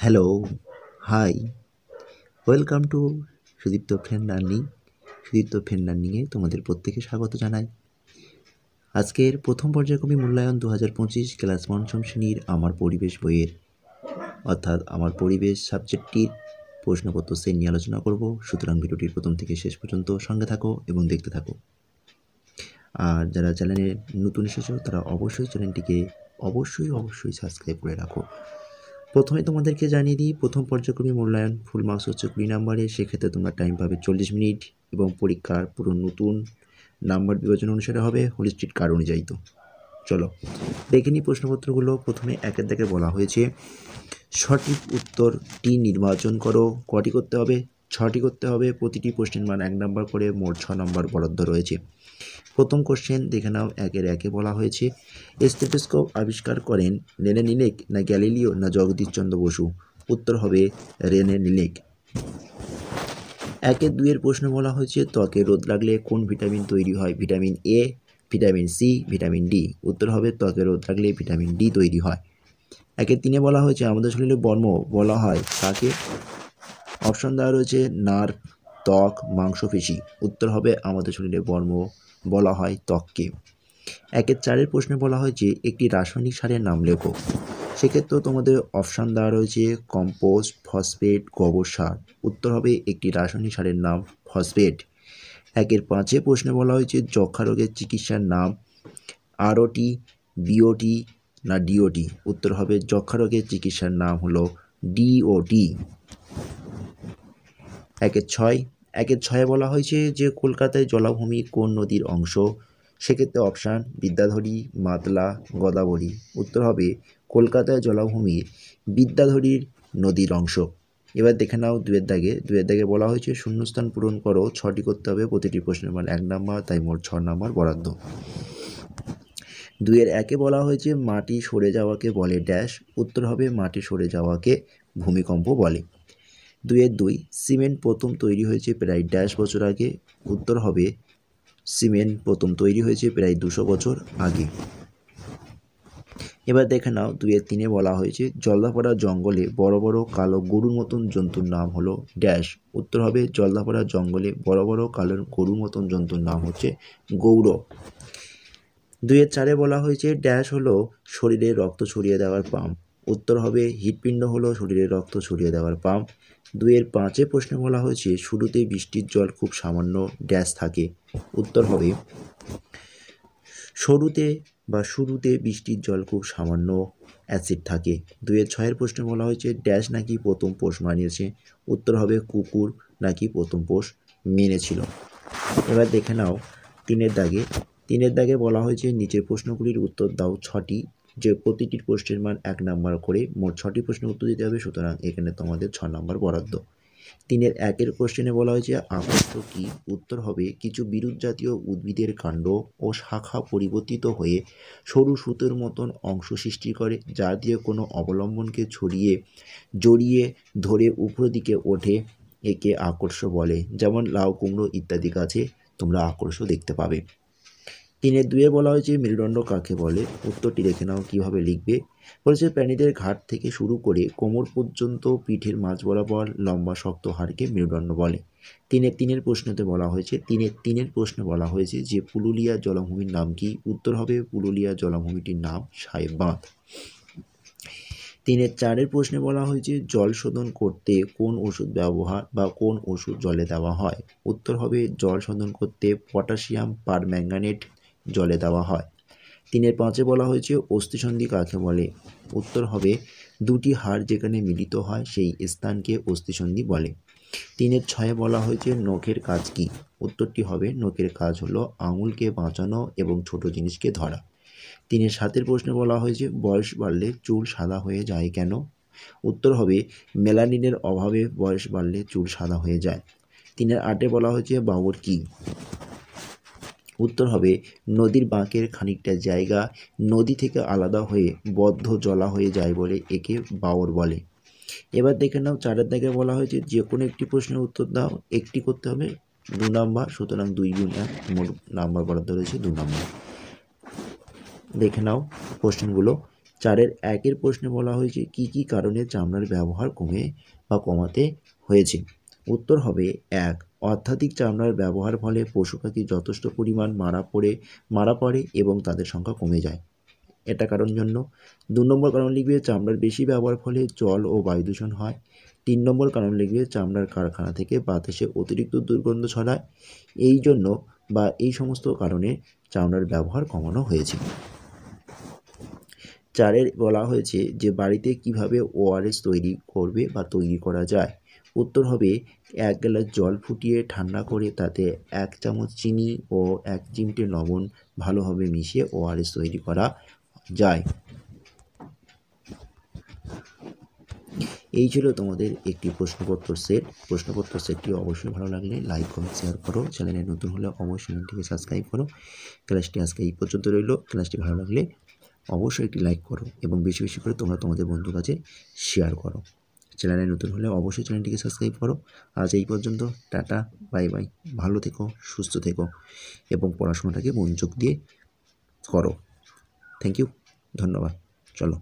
Hello, hi, welcome to Sudipta friend learning. Sudipta friend লার্নিংয়ে তোমাদের প্রত্যেকে স্বাগত জানাই। আজকের প্রথম পর্যায়ক্রমিক মূল্যায়ন 2025 ক্লাস পঞ্চম শ্রেণীর আমার পরিবেশ বইয়ের অর্থাৎ আমার পরিবেশ সাবজেক্টটির প্রশ্নপত্র সেট নিয়ে আলোচনা করব। সুতরাং ভিডিওটির প্রথম থেকে শেষ পর্যন্ত সঙ্গে থাকো এবং দেখতে থাকো। আর যারা চ্যানেলে নতুন এসেছো তারা অবশ্যই চ্যানেলটিকে অবশ্যই সাবস্ক্রাইব করে রাখো। প্রথমে তোমাদেরকে জানিয়ে দিই, প্রথম পর্যায়ক্রমিক মূল্যায়ন ফুল মার্কস হচ্ছে 20 নম্বরে। সেক্ষেত্রে তোমরা টাইম পাবে 40 মিনিট এবং পরীক্ষার পুরো নতুন নাম্বার বিভাজন অনুসারে হবে, হোলিস্টিক কার্ড অনুযায়ী। তো চলো দেখে নিই প্রশ্নপত্রগুলো। প্রথমে একের দাগে বলা হয়েছে সঠিক উত্তরটি নির্বাচন করো। কটি করতে হবে? 6টি করতে হবে। প্রতিটি প্রশ্নের মান 1 নম্বর করে, মোট 6 নম্বর বরাদ্দ রয়েছে। প্রথম কোশ্চেন দেখে নাও, একের একে বলা হয়েছে স্টেথোস্কোপ আবিষ্কার করেন রেনে লিনেক না গ্যালিলিও না জগদীশচন্দ্র বসু? উত্তর হবে রেনে লিনেক। একের দুইয়ের প্রশ্ন বলা হয়েছে ত্বকে রোদ লাগলে কোন ভিটামিন তৈরি হয়? Vitamin A, vitamin C, vitamin D? উত্তর হবে ত্বকে রোদ লাগলে ভিটামিন ডি তৈরি হয়। একের তিনে বলা হয়েছে আমাদের শরীরে বর্ম বলা হয় কাকে? অপশন দেওয়া রয়েছে নার্ভ, ত্বক, মাংসপেশি। উত্তর হবে আমাদের শরীরে বর্ম বলা হয় ত্বককে। একের চারের প্রশ্নে বলা হয়েছে একটি রাসায়নিক সারের নাম লেখো। সেক্ষেত্রেও তোমাদের অপশান দেওয়া রয়েছে কম্পোস্ট, ফসফেট, গোবর সার। উত্তর হবে একটি রাসায়নিক সারের নাম ফসফেট। একের পাঁচে প্রশ্নে বলা হয়েছে যক্ষা রোগের চিকিৎসার নাম আরওটি, বিওটি না ডিওটি? উত্তর হবে যক্ষা রোগের চিকিৎসার নাম হলো ডিওটি। একের ছয়ে বলা হয়েছে যে কলকাতায় জলাভূমি কোন নদীর অংশ? সেক্ষেত্রে অপশান বিদ্যাধরী, মাতলা, গোদাবরী। উত্তর হবে কলকাতায় জলাভূমির বিদ্যাধরীর নদীর অংশ। এবার দেখে নাও দুয়ের দাগে বলা হয়েছে শূন্যস্থান পূরণ করো। 6টি করতে হবে। প্রতিটি প্রশ্নের মান 1 নম্বর, তাই মোট 6 নম্বর বরাদ্দ। দুয়ের একে বলা হয়েছে মাটি সরে যাওয়াকে বলে ড্যাশ? উত্তর হবে মাটি সরে যাওয়াকে ভূমিকম্প বলে। দুই সিমেন্ট প্রথম তৈরি হয়েছে প্রায় ড্যাশ বছর আগে? উত্তর হবে সিমেন্ট প্রথম তৈরি হয়েছে প্রায় 200 বছর আগে। এবার দেখে নাও দুয়ের তিনে বলা হয়েছে জলদাপাড়া জঙ্গলে বড় বড় কালো গরুর মতন জন্তুর নাম হলো ড্যাশ? উত্তর হবে জলদাপাড়া জঙ্গলে বড় বড় কালো গরুর মতন জন্তুর নাম হচ্ছে গৌর। দুয়ের চারে বলা হয়েছে ড্যাশ হলো শরীরে রক্ত ছড়িয়ে দেওয়ার পাম্প? উত্তর হবে হৃৎপিণ্ড হলো শরীরে রক্ত ছড়িয়ে দেওয়ার পাম্প। দুয়ের পাঁচে প্রশ্নে বলা হয়েছে শুরুতে বৃষ্টির জল খুব সামান্য ড্যাশ থাকে? উত্তর হবে শুরুতে বৃষ্টির জল খুব সামান্য অ্যাসিড থাকে। দুয়ের ছয়ের প্রশ্নে বলা হয়েছে ড্যাশ নাকি প্রথম পোষ মানিয়েছে? উত্তর হবে কুকুর নাকি প্রথম পোষ মেনেছিল। এবার দেখে নাও তিনের দাগে বলা হয়েছে নিচের প্রশ্নগুলির উত্তর দাও 6টি, যে প্রতিটি প্রশ্নের মান 1 নম্বর করে, মোট 6টি প্রশ্নের উত্তর দিতে হবে। সুতরাং এখানে তোমাদের 6 নম্বর বরাদ্দ। তিনের একের কোশ্চেনে বলা হয়েছে আকর্ষ কি? উত্তর হবে কিছু বিরুৎ জাতীয় উদ্ভিদের কাণ্ড ও শাখা পরিবর্তিত হয়ে সরু সুতোর মতন অংশ সৃষ্টি করে, যা দিয়ে কোনো অবলম্বনকে জড়িয়ে ধরে উপর দিকে ওঠে, একে আকর্ষ বলে। যেমন লাউ, কুমড়ো ইত্যাদি গাছে তোমরা আকর্ষ দেখতে পাবে। তিনের দুয়ে বলা হয়েছে মেরুদণ্ড কাকে বলে? উত্তরটি দেখে নাও কীভাবে লিখবে। বলেছে প্রাণীদের ঘাট থেকে শুরু করে কোমর পর্যন্ত পিঠের মাঝ বরাবর লম্বা শক্ত হাড়কে মেরুদণ্ড বলে। তিনের প্রশ্নে বলা হয়েছে যে পুরুলিয়া জলাভূমির নাম কি? উত্তর হবে পুরুলিয়া জলাভূমিটির নাম সাহেব বাঁধ। তিনের চারের প্রশ্নে বলা হয়েছে জল শোধন করতে কোন ওষুধ জলে দেওয়া হয়? উত্তর হবে জল শোধন করতে পটাশিয়াম পারম্যাঙ্গানেট জলে দেওয়া হয়। তিনের পাঁচে বলা হয়েছে অস্থিসন্ধি কাকে বলে? উত্তর হবে দুটি হাড় যেখানে মিলিত হয় সেই স্থানকে অস্থিসন্ধি বলে। তিনের ছয়ে বলা হয়েছে নখের কাজ কি? উত্তরটি হবে নখের কাজ হলো আঙুলকে বাঁচানো এবং ছোট জিনিসকে ধরা। তিনের সাতের প্রশ্নে বলা হয়েছে বয়স বাড়লে চুল সাদা হয়ে যায় কেন? উত্তর হবে মেলানিনের অভাবে বয়স বাড়লে চুল সাদা হয়ে যায়। তিনের আটে বলা হয়েছে বাবর কি? উত্তর হবে নদীর বাঁকের খানিকটা জায়গা নদী থেকে আলাদা হয়ে বদ্ধ জলা হয়ে যায় বলে একে বাওর বলে। এবার দেখে নাও চারের দাগে বলা হয়েছে যে কোনো একটি প্রশ্নের উত্তর দাও। একটি করতে হবে 2 নম্বর, সুতরাং 2 গুণ 1 মোট নাম্বার বরাদ্দ রয়েছে 2 নম্বর। দেখে নাও কোশ্চেনগুলো। 4-এর 1-এর প্রশ্নে বলা হয়েছে কি কি কারণে চামড়ার ব্যবহার কমাতে হয়েছে। উত্তর হবে 1, অত্যাধিক চামড়ার ব্যবহার ফলে পশু পাখি যথেষ্ট পরিমাণ মারা পড়ে এবং তাদের সংখ্যা কমে যায়, এটা কারণ জন্য। 2 নম্বর কারণ লিখবে চামড়ার বেশি ব্যবহার ফলে জল ও বায়ু দূষণ হয়। 3 নম্বর কারণ লিখবে চামড়ার কারখানা থেকে বাতাসে অতিরিক্ত দুর্গন্ধ ছড়ায়, এই জন্য বা এই সমস্ত কারণে চামড়ার ব্যবহার কমানো হয়েছে। 4-এর বলা হয়েছে যে বাড়িতে কিভাবে ওআরএস তৈরি করা যায়। উত্তর হবে 1 গ্লাস জল ফুটিয়ে ঠান্ডা করে তাতে 1 চামচ চিনি ও 1 চিমটে লবণ ভালোভাবে মিশিয়ে ওআরএস তৈরি করা যায়। এই ছিল তোমাদের একটি প্রশ্নপত্র সেট। প্রশ্নপত্র সেটটি অবশ্যই ভালো লাগলে লাইক কমেন্ট শেয়ার করো। চ্যানেলে নতুন হলে অবশ্যই চ্যানেলটিকে সাবস্ক্রাইব করো। ক্লাসটি আজকে এই পর্যন্ত রইল। ক্লাসটি ভালো লাগলে অবশ্যই একটি লাইক করো এবং বেশি বেশি করে তোমরা তোমাদের বন্ধুর কাছে শেয়ার করো। চ্যানেলে নতুন হলে অবশ্যই চ্যানেলটিকে সাবস্ক্রাইব করো। আজ এই পর্যন্ত, টাটা, বাই বাই। ভালো থেকো, সুস্থ থেকো এবং পড়াশোনাটাকে মনোযোগ দিয়ে করো। থ্যাংক ইউ, ধন্যবাদ। চলো।